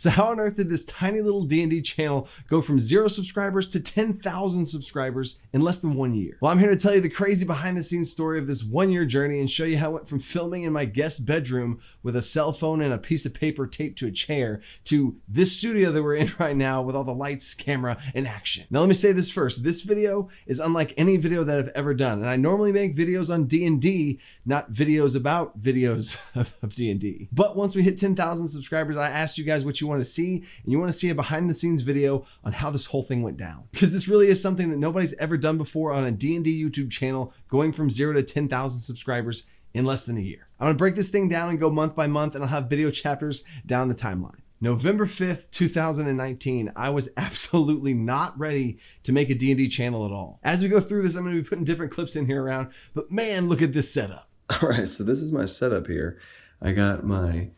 So how on earth did this tiny little D&D channel go from 0 subscribers to 10,000 subscribers in less than 1 year? Well, I'm here to tell you the crazy behind the scenes story of this 1-year journey and show you how it went from filming in my guest bedroom with a cell phone and a piece of paper taped to a chair to this studio that we're in right now with all the lights, camera, and action. Now let me say this first. This video is unlike any video that I've ever done. And I normally make videos on D&D, not videos about videos of D&D. But once we hit 10,000 subscribers, I asked you guys what you want to see, and you want to see a behind the scenes video on how this whole thing went down. Because this really is something that nobody's ever done before on a D&D YouTube channel, going from 0 to 10,000 subscribers in less than a year. I'm gonna break this thing down and go month by month, and I'll have video chapters down the timeline. November 5th, 2019, I was absolutely not ready to make a D&D channel at all. As we go through this, I'm gonna be putting different clips in here around, but man, look at this setup. All right, so this is my setup here. I got my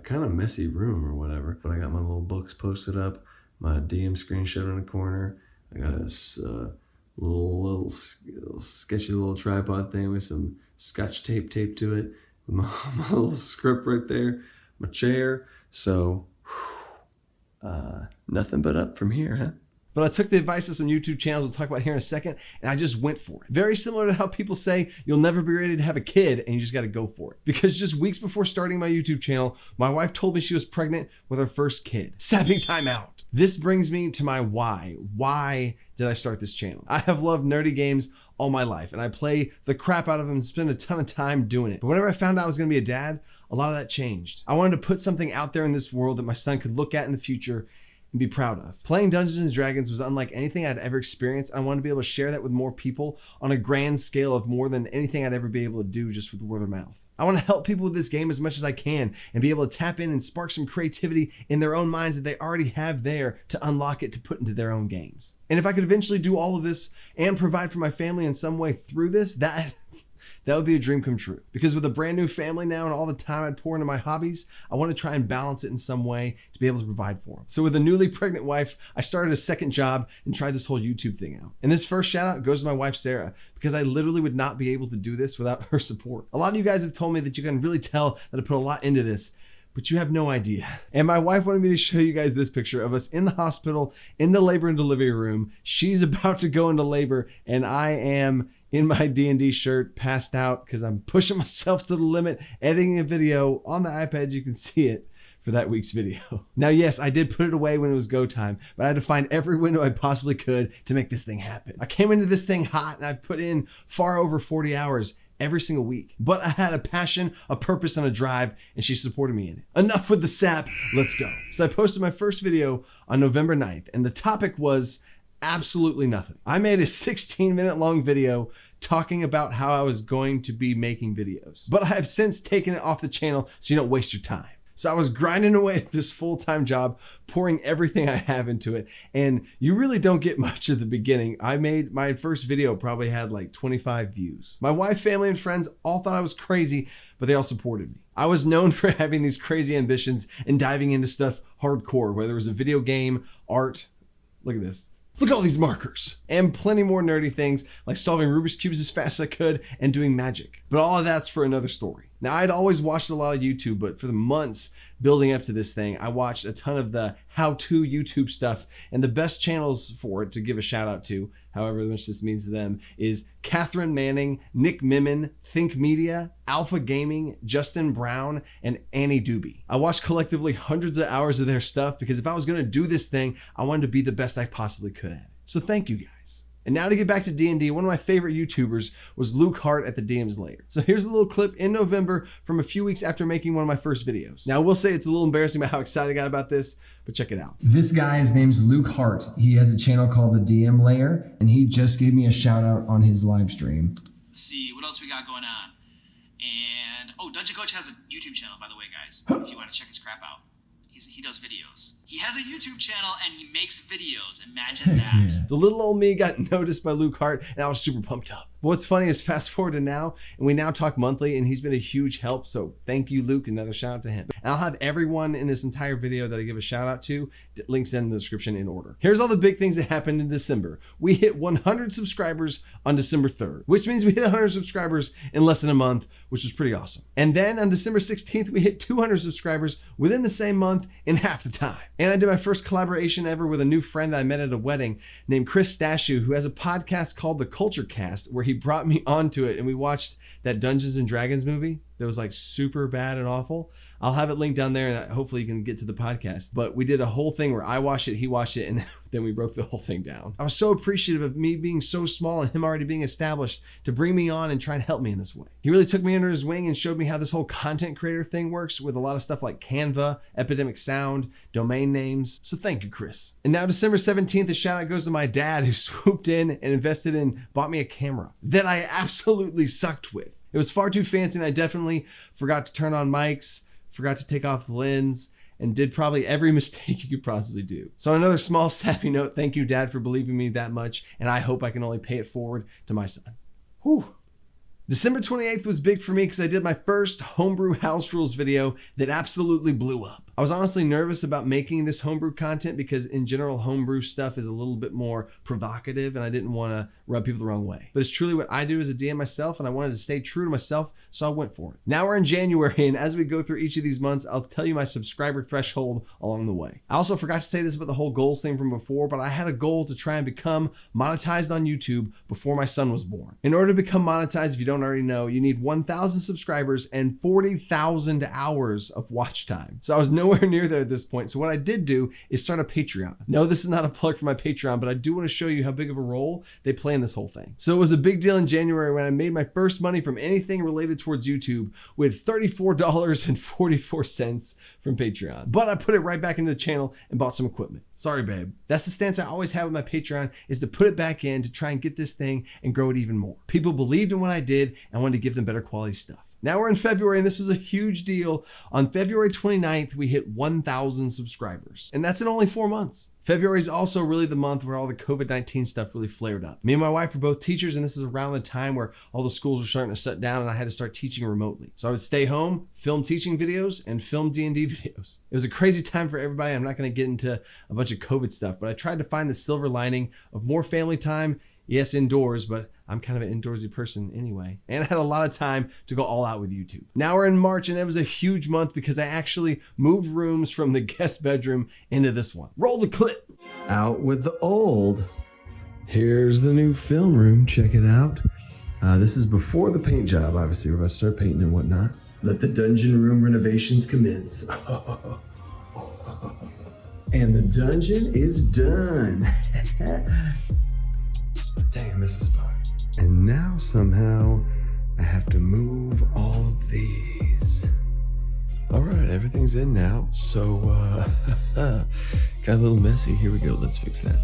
kind of messy room or whatever, but I got my little books posted up, my DM screenshot in the corner. I got a little sketchy little tripod thing with some scotch tape taped to it, with my little script right there, my chair. So nothing but up from here, huh? But I took the advice of some YouTube channels we'll talk about here in a second, and I just went for it. Very similar to how people say you'll never be ready to have a kid and you just gotta go for it. Because just weeks before starting my YouTube channel, my wife told me she was pregnant with her first kid. Sapping time out. This brings me to my why. Why did I start this channel? I have loved nerdy games all my life, and I play the crap out of them and spend a ton of time doing it. But whenever I found out I was gonna be a dad, a lot of that changed. I wanted to put something out there in this world that my son could look at in the future and be proud of. Playing Dungeons and Dragons was unlike anything I'd ever experienced. I wanted to be able to share that with more people on a grand scale of more than anything I'd ever be able to do just with word of mouth. I want to help people with this game as much as I can and be able to tap in and spark some creativity in their own minds that they already have there to unlock it to put into their own games. And if I could eventually do all of this and provide for my family in some way through this, that would be a dream come true. Because with a brand new family now and all the time I'd pour into my hobbies, I want to try and balance it in some way to be able to provide for them. So with a newly pregnant wife, I started a second job and tried this whole YouTube thing out. And this first shout out goes to my wife, Sarah, because I literally would not be able to do this without her support. A lot of you guys have told me that you can really tell that I put a lot into this, but you have no idea. And my wife wanted me to show you guys this picture of us in the hospital, in the labor and delivery room. She's about to go into labor, and I am in my D&D shirt, passed out because I'm pushing myself to the limit, editing a video on the iPad. You can see it for that week's video. Now, yes, I did put it away when it was go time, but I had to find every window I possibly could to make this thing happen. I came into this thing hot, and I've put in far over 40 hours every single week. But I had a passion, a purpose, and a drive, and she supported me in it. Enough with the sap, let's go. So I posted my first video on November 9th, and the topic was absolutely nothing. I made a 16-minute long video talking about how I was going to be making videos. But I have since taken it off the channel so you don't waste your time. So I was grinding away at this full-time job, pouring everything I have into it. And you really don't get much at the beginning. I made my first video probably had like 25 views. My wife, family, and friends all thought I was crazy, but they all supported me. I was known for having these crazy ambitions and diving into stuff hardcore, whether it was a video game, art. Look at this. Look at all these markers. And plenty more nerdy things like solving Rubik's Cubes as fast as I could and doing magic. But all of that's for another story. Now, I'd always watched a lot of YouTube, but for the months building up to this thing, I watched a ton of the how-to YouTube stuff, and the best channels for it to give a shout out to, however much this means to them, is Catherine Manning, Nick Mimmin, Think Media, Alpha Gaming, Justin Brown, and Annie Doobie. I watched collectively hundreds of hours of their stuff because if I was gonna do this thing, I wanted to be the best I possibly could at it. So thank you guys. And now to get back to D&D, one of my favorite YouTubers was Luke Hart at the DM's Lair. So here's a little clip in November from a few weeks after making one of my first videos. Now I will say it's a little embarrassing about how excited I got about this, but check it out. This guy, his name's Luke Hart. He has a channel called the DM Lair, and he just gave me a shout out on his live stream. Let's see, what else we got going on? And, oh, Dungeon Coach has a YouTube channel, by the way, guys, if you want to check his crap out. He does videos. He has a YouTube channel and he makes videos. Imagine that. Yeah. So little old me got noticed by Luke Hart, and I was super pumped up. But what's funny is fast forward to now, and we now talk monthly, and he's been a huge help. So thank you, Luke. Another shout out to him. And I'll have everyone in this entire video that I give a shout out to, links in the description in order. Here's all the big things that happened in December. We hit 100 subscribers on December 3rd, which means we hit 100 subscribers in less than a month, which was pretty awesome. And then on December 16th, we hit 200 subscribers within the same month in half the time. And I did my first collaboration ever with a new friend that I met at a wedding named Chris Stashu, who has a podcast called the Kulture Cast, where he brought me onto it and we watched that Dungeons and Dragons movie that was like super bad and awful. I'll have it linked down there and hopefully you can get to the podcast. But we did a whole thing where I watched it, he watched it, and then we broke the whole thing down. I was so appreciative of me being so small and him already being established to bring me on and try and help me in this way. He really took me under his wing and showed me how this whole content creator thing works with a lot of stuff like Canva, Epidemic Sound, domain names. So thank you, Chris. And now December 17th, a shout out goes to my dad, who swooped in and invested in, bought me a camera that I absolutely sucked with. It was far too fancy and I definitely forgot to turn on mics, forgot to take off the lens, and did probably every mistake you could possibly do. So on another small sappy note, thank you, Dad, for believing me that much, and I hope I can only pay it forward to my son. Whew. December 28th was big for me because I did my first homebrew house rules video that absolutely blew up. I was honestly nervous about making this homebrew content because in general, homebrew stuff is a little bit more provocative and I didn't want to rub people the wrong way. But it's truly what I do as a DM myself, and I wanted to stay true to myself, so I went for it. Now we're in January, and as we go through each of these months, I'll tell you my subscriber threshold along the way. I also forgot to say this about the whole goals thing from before, but I had a goal to try and become monetized on YouTube before my son was born. In order to become monetized, if you don't already know, you need 1,000 subscribers and 40,000 hours of watch time. So I was nowhere near there at this point. So what I did do is start a Patreon. No, this is not a plug for my Patreon, but I do want to show you how big of a role they play in this whole thing. So it was a big deal in January when I made my first money from anything related towards YouTube with $34.44 from Patreon. But I put it right back into the channel and bought some equipment. Sorry, babe. That's the stance I always have with my Patreon, is to put it back in to try and get this thing and grow it even more. People believed in what I did and I wanted to give them better quality stuff. Now we're in February, and this was a huge deal. On February 29th, we hit 1,000 subscribers, and that's in only 4 months. February is also really the month where all the COVID-19 stuff really flared up. Me and my wife are both teachers, and this is around the time where all the schools were starting to shut down and I had to start teaching remotely. So I would stay home, film teaching videos, and film D&D videos. It was a crazy time for everybody. I'm not gonna get into a bunch of COVID stuff, but I tried to find the silver lining of more family time. Yes, indoors, but I'm kind of an indoorsy person anyway. And I had a lot of time to go all out with YouTube. Now we're in March, and it was a huge month because I actually moved rooms from the guest bedroom into this one. Roll the clip. Out with the old. Here's the new film room. Check it out. This is before the paint job. Obviously, we're about to start painting and whatnot. Let the dungeon room renovations commence. And the dungeon is done. Dang, I missed a spot. And now somehow I have to move all of these. All right, everything's in now. So, got a little messy. Here we go. Let's fix that.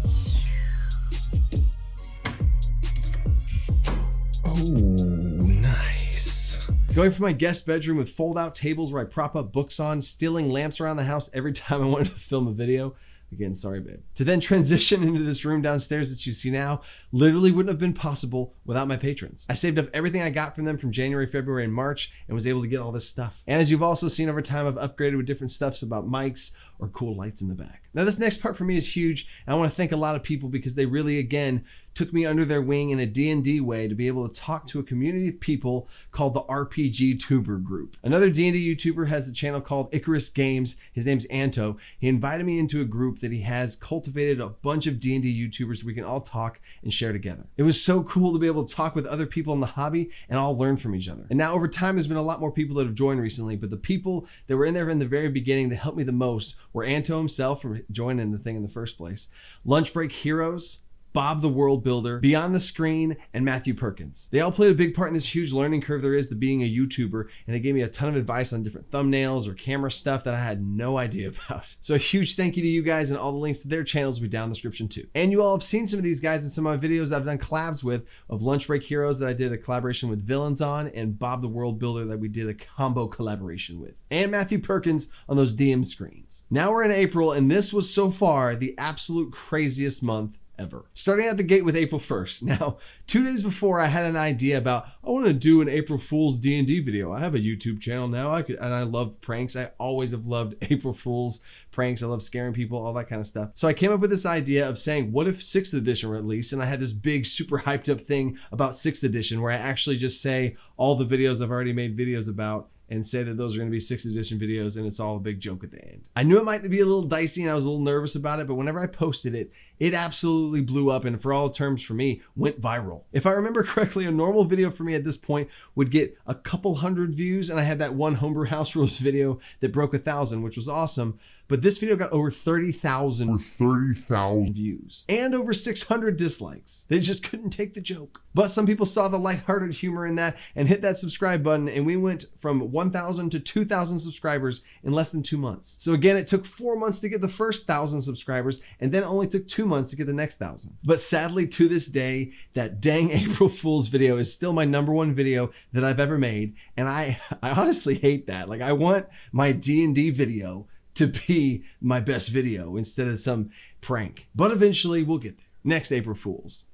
Oh, nice. Going from my guest bedroom with fold-out tables where I prop up books on, stealing lamps around the house every time I wanted to film a video. Again, sorry, babe. To then transition into this room downstairs that you see now literally wouldn't have been possible without my patrons. I saved up everything I got from them from January, February, and March and was able to get all this stuff. And as you've also seen over time, I've upgraded with different stuffs about mics or cool lights in the back. Now this next part for me is huge, and I want to thank a lot of people because they really, again, took me under their wing in a D&D way to be able to talk to a community of people called the RPG Tuber Group. Another D&D YouTuber has a channel called Icarus Games. His name's Anto. He invited me into a group that he has cultivated a bunch of D&D YouTubers so we can all talk and share together. It was so cool to be able to talk with other people in the hobby and all learn from each other. And now over time, there's been a lot more people that have joined recently, but the people that were in there in the very beginning that helped me the most were Anto himself for joining the thing in the first place, Lunch Break Heroes, Bob the World Builder, Beyond the Screen, and Matthew Perkins. They all played a big part in this huge learning curve there is to being a YouTuber, and they gave me a ton of advice on different thumbnails or camera stuff that I had no idea about. So a huge thank you to you guys, and all the links to their channels will be down in the description too. And you all have seen some of these guys in some of my videos that I've done collabs with, of Lunch Break Heroes that I did a collaboration with Villains on, and Bob the World Builder that we did a combo collaboration with, and Matthew Perkins on those DM screens. Now we're in April, and this was so far the absolute craziest month ever. Starting out the gate with April 1st. Now, 2 days before I had an idea about, I want to do an April Fool's D&D video. I have a YouTube channel now. And I love pranks. I always have loved April Fool's pranks. I love scaring people, all that kind of stuff. So I came up with this idea of saying, what if 6th edition were released? And I had this big, super hyped up thing about 6th edition where I actually just say all the videos I've already made videos about and say that those are going to be 6th edition videos, and it's all a big joke at the end. I knew it might be a little dicey and I was a little nervous about it, but whenever I posted it, it absolutely blew up, and for all terms for me, went viral. If I remember correctly, a normal video for me at this point would get a couple hundred views, and I had that one Homebrew House Rules video that broke 1,000, which was awesome. But this video got over 30,000 views and over 600 dislikes. They just couldn't take the joke. But some people saw the lighthearted humor in that and hit that subscribe button, and we went from 1,000 to 2,000 subscribers in less than 2 months. So again, it took 4 months to get the first 1,000 subscribers, and then only took 2 months to get the next 1,000. But sadly, to this day, that dang April Fool's video is still my #1 video that I've ever made, and I honestly hate that. Like, I want my D&D video to be my best video instead of some prank. But eventually we'll get there. Next April Fools.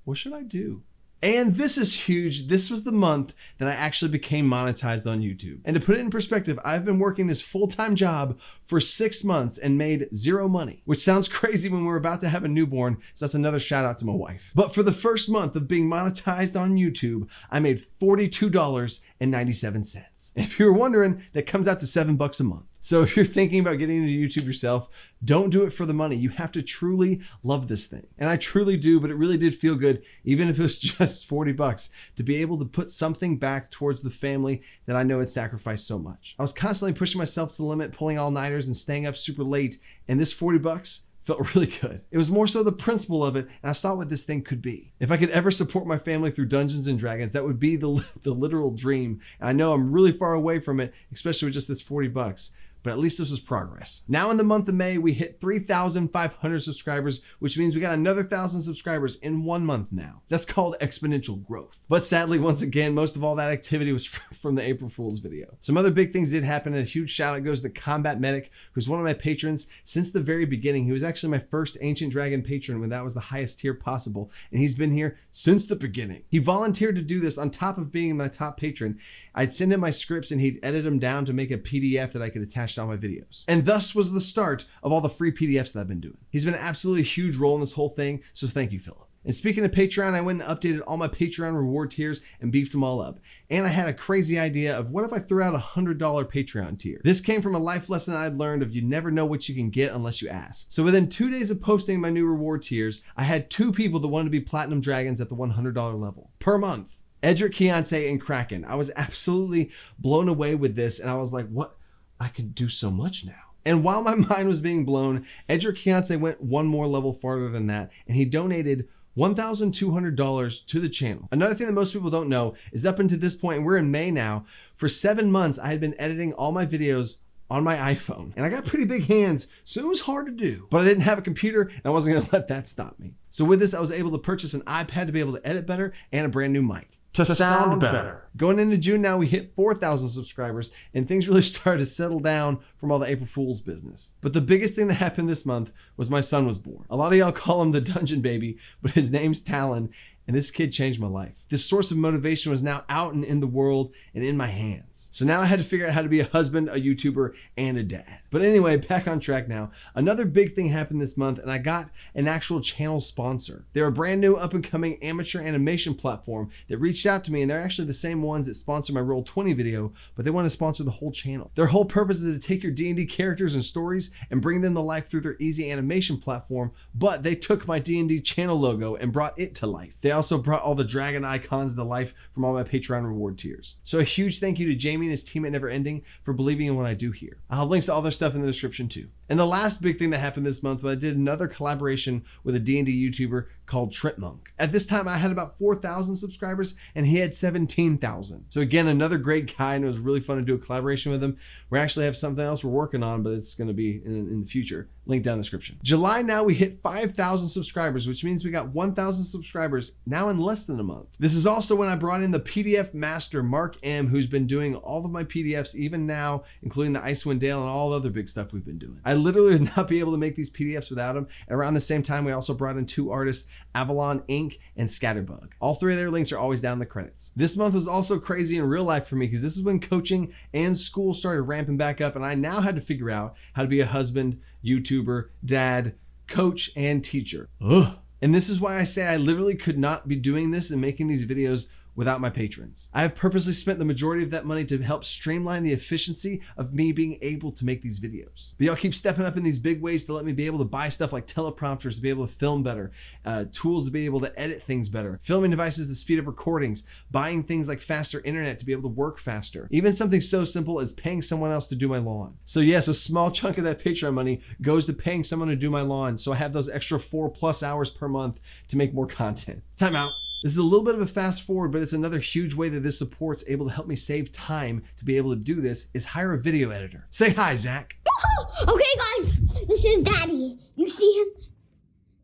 What should I do? And this is huge. This was the month that I actually became monetized on YouTube. And to put it in perspective, I've been working this full-time job for 6 months and made 0 money, which sounds crazy when we're about to have a newborn. So that's another shout out to my wife. But for the first month of being monetized on YouTube, I made $42.97. And if you were wondering, that comes out to $7 a month. So if you're thinking about getting into YouTube yourself, don't do it for the money. You have to truly love this thing. And I truly do, but it really did feel good, even if it was just $40, to be able to put something back towards the family that I know had sacrificed so much. I was constantly pushing myself to the limit, pulling all-nighters and staying up super late, and this $40 felt really good. It was more so the principle of it, and I saw what this thing could be. If I could ever support my family through Dungeons and Dragons, that would be the literal dream. And I know I'm really far away from it, especially with just this $40. But at least this was progress. Now in the month of May, we hit 3,500 subscribers, which means we got another 1,000 subscribers in 1 month now. That's called exponential growth. But sadly, once again, most of all that activity was from the April Fool's video. Some other big things did happen, and a huge shout out goes to Combat Medic, who's one of my patrons since the very beginning. He was actually my first Ancient Dragon patron when that was the highest tier possible, and he's been here since the beginning. He volunteered to do this on top of being my top patron. I'd send him my scripts and he'd edit them down to make a PDF that I could attach to all my videos. And thus was the start of all the free PDFs that I've been doing. He's been an absolutely huge role in this whole thing, so thank you, Philip. And speaking of Patreon, I went and updated all my Patreon reward tiers and beefed them all up. And I had a crazy idea of what if I threw out a $100 Patreon tier? This came from a life lesson I'd learned of you never know what you can get unless you ask. So within 2 days of posting my new reward tiers, I had 2 people that wanted to be Platinum Dragons at the $100 level per month. Edric, Keontae, and Kraken. I was absolutely blown away with this, and I was like, what? I could do so much now. And while my mind was being blown, Edric Keontae went one more level farther than that, and he donated $1,200 to the channel. Another thing that most people don't know is up until this point, and we're in May now, for 7 months, I had been editing all my videos on my iPhone. And I got pretty big hands, so it was hard to do. But I didn't have a computer, and I wasn't gonna let that stop me. So with this, I was able to purchase an iPad to be able to edit better and a brand new mic. To sound better. Going into June now, we hit 4,000 subscribers, and things really started to settle down from all the April Fool's business. But the biggest thing that happened this month was my son was born. A lot of y'all call him the Dungeon Baby, but his name's Talon, and this kid changed my life. This source of motivation was now out and in the world and in my hands. So now I had to figure out how to be a husband, a YouTuber, and a dad. But anyway, back on track now. Another big thing happened this month, and I got an actual channel sponsor. They're a brand new up-and-coming amateur animation platform that reached out to me, and they're actually the same ones that sponsor my Roll20 video, but they want to sponsor the whole channel. Their whole purpose is to take your D&D characters and stories and bring them to life through their easy animation platform, but they took my D&D channel logo and brought it to life. They also brought all the dragon icons to life from all my Patreon reward tiers. So a huge thank you to Jamie and his team at Never Ending for believing in what I do here. I'll have links to all their stuff in the description too. And the last big thing that happened this month was I did another collaboration with a D&D YouTuber called Tripmunk. At this time, I had about 4,000 subscribers and he had 17,000. So again, another great guy, and it was really fun to do a collaboration with him. We actually have something else we're working on, but it's going to be in the future. Link down in the description. July, now we hit 5,000 subscribers, which means we got 1,000 subscribers now in less than a month. This is also when I brought in the PDF master, Mark M, who's been doing all of my PDFs even now, including the Icewind Dale and all the other big stuff we've been doing. I literally would not be able to make these PDFs without him. And around the same time, we also brought in 2 artists, Avalon Inc. and Scatterbug. All 3 of their links are always down in the credits. This month was also crazy in real life for me because this is when coaching and school started ramping back up, and I now had to figure out how to be a husband, YouTuber, dad, coach, and teacher. Ugh. And this is why I say I literally could not be doing this and making these videos without my patrons. I have purposely spent the majority of that money to help streamline the efficiency of me being able to make these videos. But y'all keep stepping up in these big ways to let me be able to buy stuff like teleprompters to be able to film better, tools to be able to edit things better, filming devices to speed up recordings, buying things like faster internet to be able to work faster, even something so simple as paying someone else to do my lawn. So yes, a small chunk of that Patreon money goes to paying someone to do my lawn, so I have those extra 4+ hours per month to make more content. Time out. This is a little bit of a fast forward, but it's another huge way that this support's able to help me save time to be able to do this is hire a video editor. Say hi, Zack. Okay, guys, this is Daddy. You see him?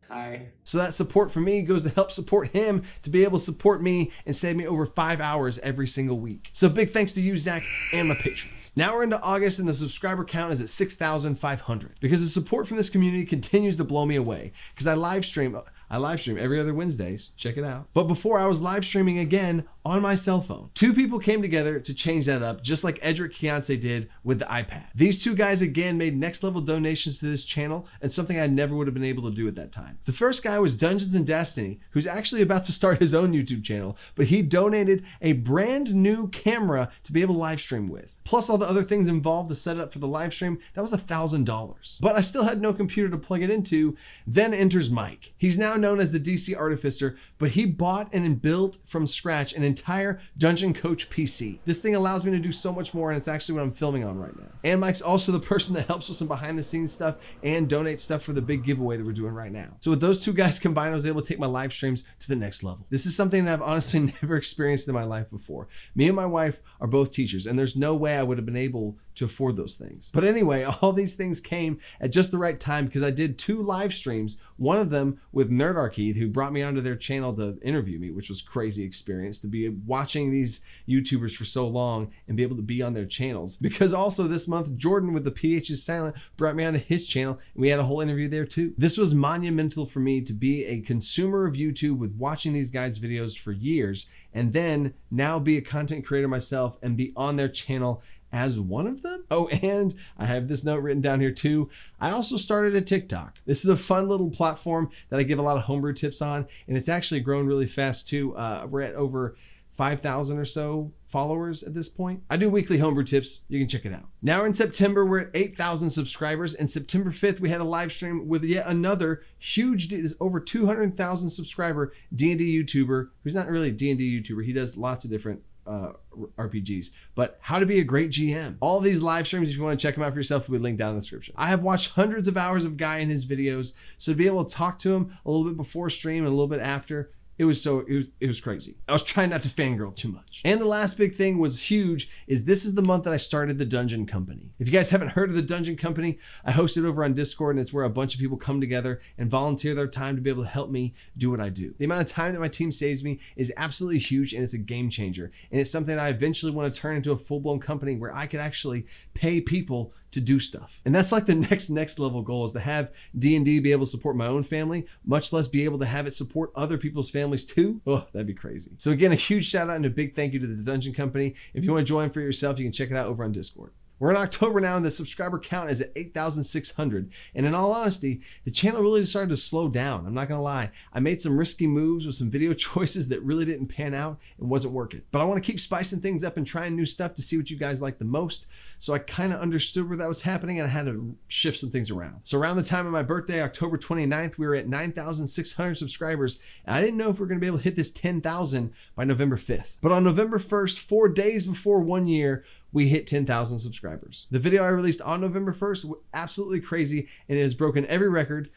Hi. So that support for me goes to help support him to be able to support me and save me over 5 hours every single week. So big thanks to you, Zack, and my patrons. Now we're into August and the subscriber count is at 6,500 because the support from this community continues to blow me away because I live stream every other Wednesdays. Check it out. But before, I was live streaming again on my cell phone. 2 people came together to change that up, just like Edric Keonce did with the iPad. These 2 guys again made next level donations to this channel and something I never would have been able to do at that time. The first guy was Dungeons and Destiny, who's actually about to start his own YouTube channel, but he donated a brand new camera to be able to live stream with. Plus all the other things involved to set it up for the live stream, that was $1,000. But I still had no computer to plug it into. Then enters Mike. He's now known as the DC Artificer, but he bought and built from scratch an entire Dungeon Coach PC. This thing allows me to do so much more, and it's actually what I'm filming on right now. And Mike's also the person that helps with some behind the scenes stuff and donates stuff for the big giveaway that we're doing right now. So with those 2 guys combined, I was able to take my live streams to the next level. This is something that I've honestly never experienced in my life before. Me and my wife are both teachers, and there's no way I would have been able to afford those things. But anyway, all these things came at just the right time because I did 2 live streams, one of them with Nerdarchy, who brought me onto their channel to interview me, which was a crazy experience to be watching these YouTubers for so long and be able to be on their channels. Because also this month, Jordan with the PH is Silent brought me onto his channel and we had a whole interview there too. This was monumental for me to be a consumer of YouTube with watching these guys' videos for years and then now be a content creator myself and be on their channel as one of them. Oh, and I have this note written down here too. I also started a TikTok. This is a fun little platform that I give a lot of homebrew tips on, and it's actually grown really fast too. We're at over 5,000 or so followers at this point. I do weekly homebrew tips. You can check it out. Now in September, we're at 8,000 subscribers, and September 5th, we had a live stream with yet another huge, over 200,000 subscriber D&D YouTuber, who's not really a D&D YouTuber. He does lots of different RPGs, but how to be a great GM. All these live streams, if you want to check them out for yourself, will be linked down in the description. I have watched hundreds of hours of Guy in his videos, so to be able to talk to him a little bit before stream and a little bit after, it was crazy. I was trying not to fangirl too much. And the last big thing was huge is this is the month that I started the Dungeon Company. If you guys haven't heard of the Dungeon Company, I host it over on Discord, and it's where a bunch of people come together and volunteer their time to be able to help me do what I do. The amount of time that my team saves me is absolutely huge, and it's a game changer. And it's something that I eventually want to turn into a full-blown company where I could actually pay people to do stuff. And that's like the next level goal, is to have D&D be able to support my own family, much less be able to have it support other people's families too. Oh, that'd be crazy. So again, a huge shout out and a big thank you to the Dungeon Company. If you want to join for yourself, you can check it out over on Discord. We're in October now, and the subscriber count is at 8,600. And in all honesty, the channel really started to slow down. I'm not gonna lie. I made some risky moves with some video choices that really didn't pan out and wasn't working. But I wanna keep spicing things up and trying new stuff to see what you guys like the most. So I kind of understood where that was happening, and I had to shift some things around. So around the time of my birthday, October 29th, we were at 9,600 subscribers. And I didn't know if we were gonna be able to hit this 10,000 by November 5th. But on November 1st, 4 days before 1 year, we hit 10,000 subscribers. The video I released on November 1st was absolutely crazy, and it has broken every record.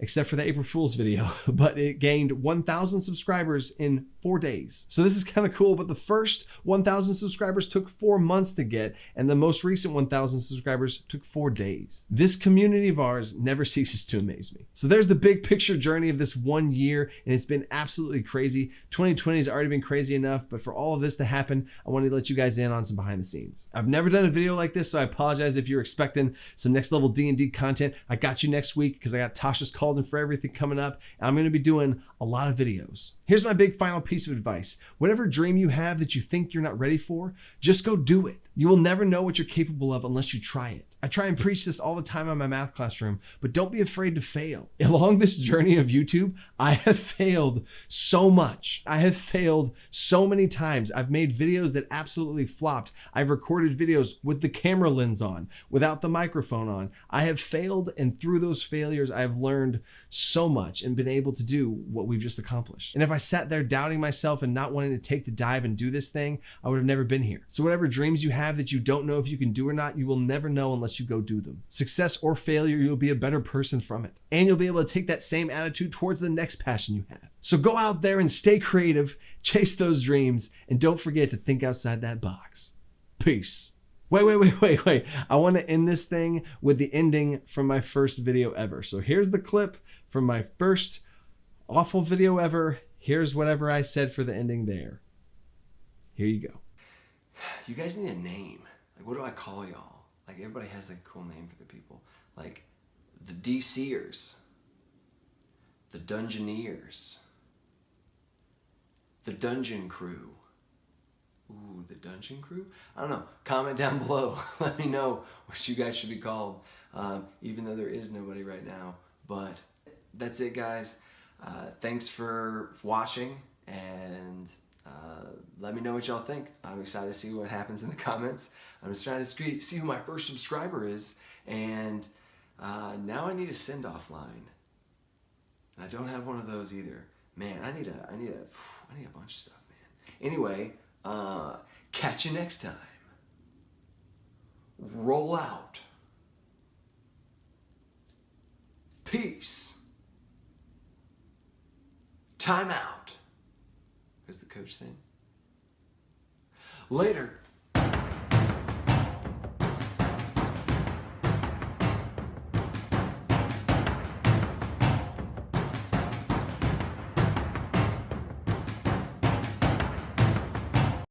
except for the April Fool's video, but it gained 1,000 subscribers in 4 days. So this is kind of cool, but the first 1,000 subscribers took 4 months to get, and the most recent 1,000 subscribers took 4 days. This community of ours never ceases to amaze me. So there's the big picture journey of this 1 year, and it's been absolutely crazy. 2020 has already been crazy enough, but for all of this to happen, I wanted to let you guys in on some behind the scenes. I've never done a video like this, so I apologize if you're expecting some next level D&D content. I got you next week because I got Tasha's Called In for Everything coming up, and I'm going to be doing a lot of videos. Here's my big final piece of advice. Whatever dream you have that you think you're not ready for, just go do it. You will never know what you're capable of unless you try it. I try and preach this all the time in my math classroom, but don't be afraid to fail. Along this journey of YouTube, I have failed so much. I have failed so many times. I've made videos that absolutely flopped. I've recorded videos with the camera lens on, without the microphone on. I have failed, and through those failures, I have learned so much and been able to do what we've just accomplished. And if I sat there doubting myself and not wanting to take the dive and do this thing, I would have never been here. So whatever dreams you have that you don't know if you can do or not, you will never know unless you go do them. Success or failure, you'll be a better person from it. And you'll be able to take that same attitude towards the next passion you have. So go out there and stay creative, chase those dreams, and don't forget to think outside that box. Peace. Wait. I want to end this thing with the ending from my first video ever. So here's the clip from my first awful video ever. Here's whatever I said for the ending there. Here you go. You guys need a name. Like, what do I call y'all? Like, everybody has like a cool name for the people. Like, the DCers, the Dungeoneers, the Dungeon Crew. Ooh, the Dungeon Crew? I don't know. Comment down below. Let me know what you guys should be called, even though there is nobody right now. But that's it, guys. Thanks for watching, and let me know what y'all think. I'm excited to see what happens in the comments. I'm just trying to see who my first subscriber is, and now I need a send-off line. And I don't have one of those either. Man, I need a bunch of stuff, man. Anyway, catch you next time. Roll out. Peace. Time out. Is the coach thing? Later.